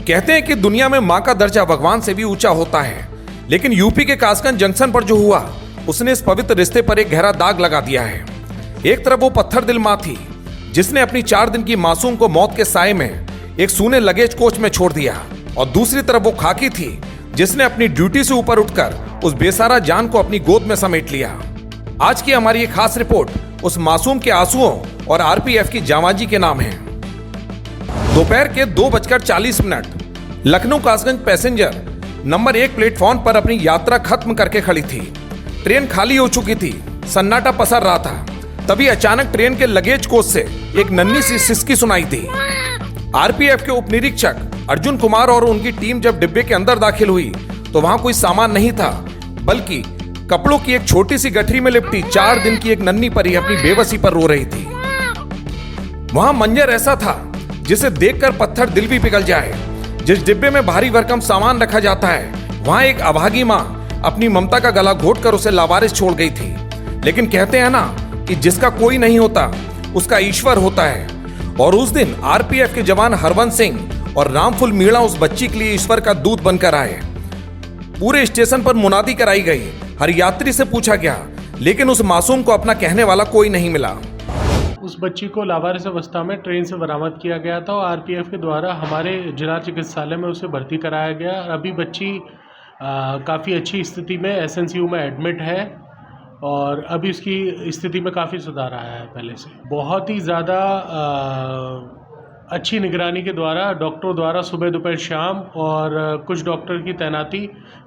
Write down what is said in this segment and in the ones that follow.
कहते हैं कि दुनिया में मां का दर्जा भगवान से भी ऊंचा होता है, लेकिन यूपी के कासगंज जंक्शन पर जो हुआ उसने इस पवित्र रिश्ते पर एक गहरा दाग लगा दिया है। एक तरफ वो पत्थर दिल मां थी जिसने अपनी 4 दिन की मासूम को मौत के साए में एक सूने लगेज कोच में छोड़ दिया, और दूसरी तरफ वो खाकी थी जिसने अपनी ड्यूटी से ऊपर उठकर उस बेसहारा जान को अपनी गोद में समेट लिया। आज की हमारी ये खास रिपोर्ट उस मासूम के आंसुओं और आरपीएफ की जांबाजी के नाम है। दोपहर के 2:40 Lucknow Kasganj passenger number 1 platform पर अपनी यात्रा खत्म करके खड़ी थी। ट्रेन खाली हो चुकी थी, सन्नाटा पसर रहा था। तभी अचानक ट्रेन के लगेज कोच से एक नन्ही सी सिसकी सुनाई दी। आरपीएफ के उप निरीक्षक अर्जुन कुमार और उनकी टीम जब डिब्बे के अंदर दाखिल हुई तो वहां कोई सामान नहीं था, बल्कि कपड़ों की एक छोटी सी गठरी में लिपटी 4 दिन की एक नन्ही परी अपनी बेबसी पर रो रही थी। वहां मंजर ऐसा था जिसे देखकर पत्थर दिल भी पिघल जाए। जिस डिब्बे में भारी भरकम सामान रखा जाता है, वहां एक अभागी मां अपनी ममता का गला घोटकर उसे लावारिस छोड़ गई थी। लेकिन कहते हैं ना कि जिसका कोई नहीं होता उसका ईश्वर होता है, और उस दिन आरपीएफ के जवान हरवंश सिंह और रामफुल मीणा उस बच्ची के लिए ईश्वर का दूत बनकर आए। पूरे स्टेशन पर मुनादी कराई गई, हर यात्री से पूछा गया, लेकिन उस मासूम को अपना कहने वाला कोई नहीं मिला। उस बच्ची को लावारिस अवस्था में ट्रेन से बरामद किया गया था और आरपीएफ के द्वारा हमारे जिला चिकित्सालय में उसे भर्ती कराया गया। अभी बच्ची काफ़ी अच्छी स्थिति में एसएनसीयू में एडमिट है और अभी उसकी स्थिति में काफ़ी सुधार आया है पहले से। बहुत ही ज़्यादा अच्छी निगरानी के द्वारा डॉक्टरों द्वारा सुबह दोपहर शाम और कुछ डॉक्टर की तैनाती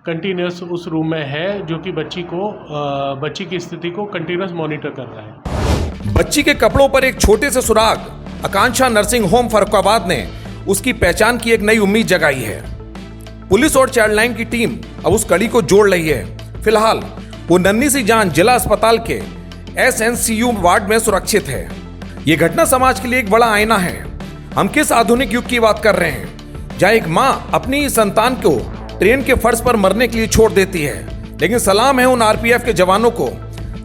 कंटिन्यूस उस रूम में है, जो कि बच्ची की स्थिति को कंटिन्यूस मॉनिटर कर रहा है। बच्ची के कपड़ों पर एक छोटे से सुराग आकांक्षा नर्सिंग होम फर्रुखाबाद ने उसकी पहचान की एक नई उम्मीद जगाई है। पुलिस और चाइल्ड लाइन की टीम अब उस कड़ी को जोड़ रही है। फिलहाल वो नन्ही सी जान जिला अस्पताल के एसएनसीयू वार्ड में सुरक्षित है। ये घटना समाज के लिए एक बड़ा आईना है। हम किस आधुनिक युग की बात कर रहे हैं, जहां एक मां अपनी संतान को ट्रेन के फर्श पर मरने के लिए छोड़ देती है। लेकिन सलाम है उन आरपीएफ के जवानों को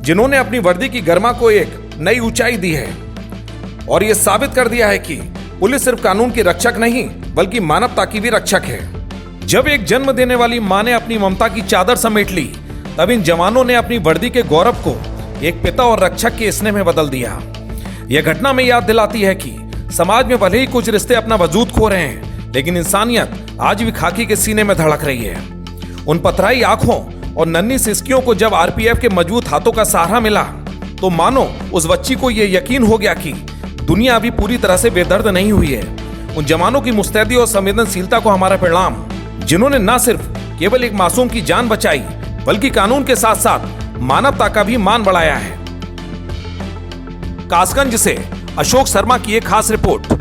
जिन्होंने अपनी वर्दी की गरिमा को एक नई ऊंचाई दी है और यह साबित कर दिया है कि पुलिस सिर्फ कानून की रक्षक नहीं बल्कि मानवता की भी रक्षक है। जब एक जन्म देने वाली मां ने अपनी ममता की चादर समेट ली, तब इन जवानों ने अपनी वर्दी के गौरव को एक पिता और रक्षक के स्नेह में बदल दिया। यह घटना हमें याद दिलाती है कि समाज में भले ही कुछ रिश्ते अपना वजूद खो रहे हैं, लेकिन इंसानियत आज भी खाकी के सीने में धड़क रही है। उन पथराई आंखों और नन्ही सिसकियों को जब आरपीएफ के मजबूत हाथों का सहारा मिला, तो मानो उस बच्ची को यह यकीन हो गया कि दुनिया अभी पूरी तरह से बेदर्द नहीं हुई है। उन जवानों की मुस्तैदी और संवेदनशीलता को हमारा प्रणाम, जिन्होंने न सिर्फ केवल एक मासूम की जान बचाई, बल्कि कानून के साथ साथ मानवता का भी मान बढ़ाया है। कासगंज से अशोक शर्मा की एक खास रिपोर्ट।